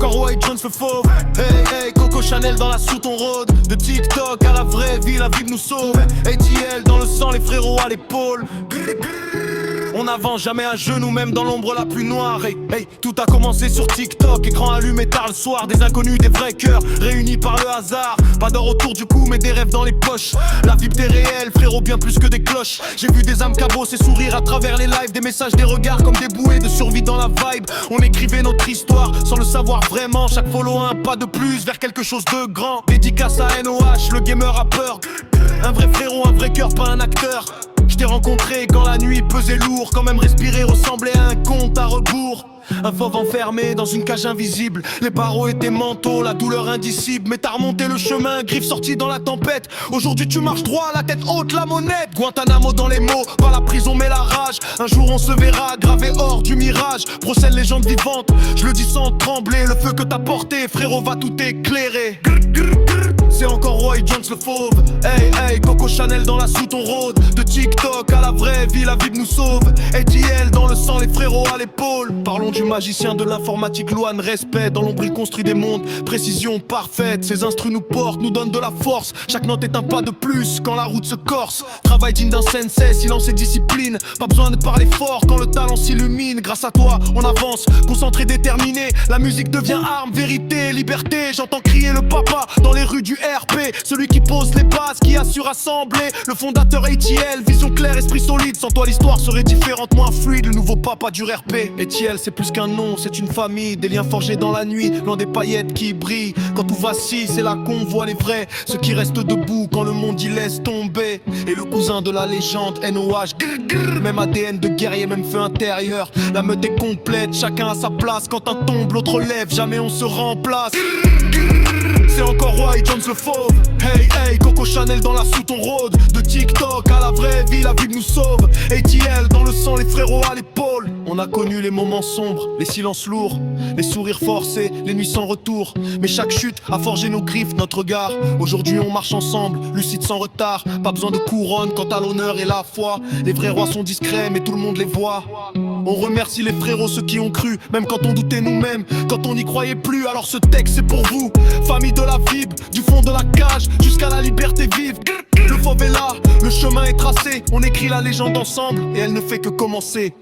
encore White Jones le fauve. Hey hey, Coco Chanel dans la sous ton road. De TikTok à la vraie vie, la vie nous sauve. ATL dans le sang, les frérots à l'épaule. On n'avance jamais à genoux, même dans l'ombre la plus noire. Hey, hey, tout a commencé sur TikTok, écran allumé tard le soir. Des inconnus, des vrais cœurs, réunis par le hasard. Pas d'or autour du cou, mais des rêves dans les poches. La vibe des réels, frérot, bien plus que des cloches. J'ai vu des âmes cabosses et sourire à travers les lives. Des messages, des regards comme des bouées de survie dans la vibe. On écrivait notre histoire sans le savoir vraiment. Chaque follow un pas de plus vers quelque chose de grand. Dédicace à NOH, le gamer rappeur. Un vrai frérot, un vrai cœur, pas un acteur. Je t'ai rencontré quand la nuit pesait lourd. Quand même respirer ressemblait à un compte à rebours. Un fauve enfermé dans une cage invisible. Les barreaux étaient manteaux, la douleur indicible. Mais t'as remonté le chemin, griffe sortie dans la tempête. Aujourd'hui tu marches droit, la tête haute, la monnaie. Guantanamo dans les mots, pas la prison mais la rage. Un jour on se verra, gravé hors du mirage. Procès légende vivante, je le dis sans trembler. Le feu que t'as porté, frérot, va tout éclairer. C'est encore Roy Jones le fauve. Hey hey, Coco Chanel dans la sous ton road. De TikTok à la vraie vie, la vie nous sauve. ATL dans le sang, les frérots à l'épaule. Parlons du magicien de l'informatique, Loan, respect. Dans l'ombre il construit des mondes, précision parfaite. Ses instrus nous portent, nous donnent de la force. Chaque note est un pas de plus quand la route se corse. Travail digne d'un sensei, silence et discipline. Pas besoin de parler fort quand le talent s'illumine. Grâce à toi on avance, concentré, déterminé. La musique devient arme, vérité, liberté. J'entends crier le papa dans les rues du RP, celui qui pose les bases, qui a su rassembler. Le fondateur ATL, vision claire, esprit solide. Sans toi l'histoire serait différente, moins fluide. Le nouveau papa du RP. ATL c'est plus qu'un nom, c'est une famille. Des liens forgés dans la nuit, loin des paillettes qui brillent. Quand tout vacille, c'est là qu'on voit les vrais. Ceux qui restent debout quand le monde y laisse tomber. Et le cousin de la légende, NOH, même ADN de guerrier, même feu intérieur. La meute est complète, chacun à sa place. Quand un tombe, l'autre lève, jamais on se remplace. C'est encore Roy Jones le fauve. Hey hey, Coco Chanel dans la sous ton road. De TikTok à la vraie vie, la vie nous sauve. ATL dans le sang, les frérots à l'épaule. On a connu les moments sombres, les silences lourds, les sourires forcés, les nuits sans retour. Mais chaque chute a forgé nos griffes, notre regard. Aujourd'hui on marche ensemble, lucide sans retard. Pas besoin de couronne quant à l'honneur et la foi. Les vrais rois sont discrets mais tout le monde les voit. On remercie les frérots, ceux qui ont cru, même quand on doutait nous-mêmes, quand on n'y croyait plus. Alors ce texte c'est pour vous, famille de la Vib, du fond de la cage jusqu'à la liberté vive. Le fauve est là, le chemin est tracé, on écrit la légende ensemble et elle ne fait que commencer.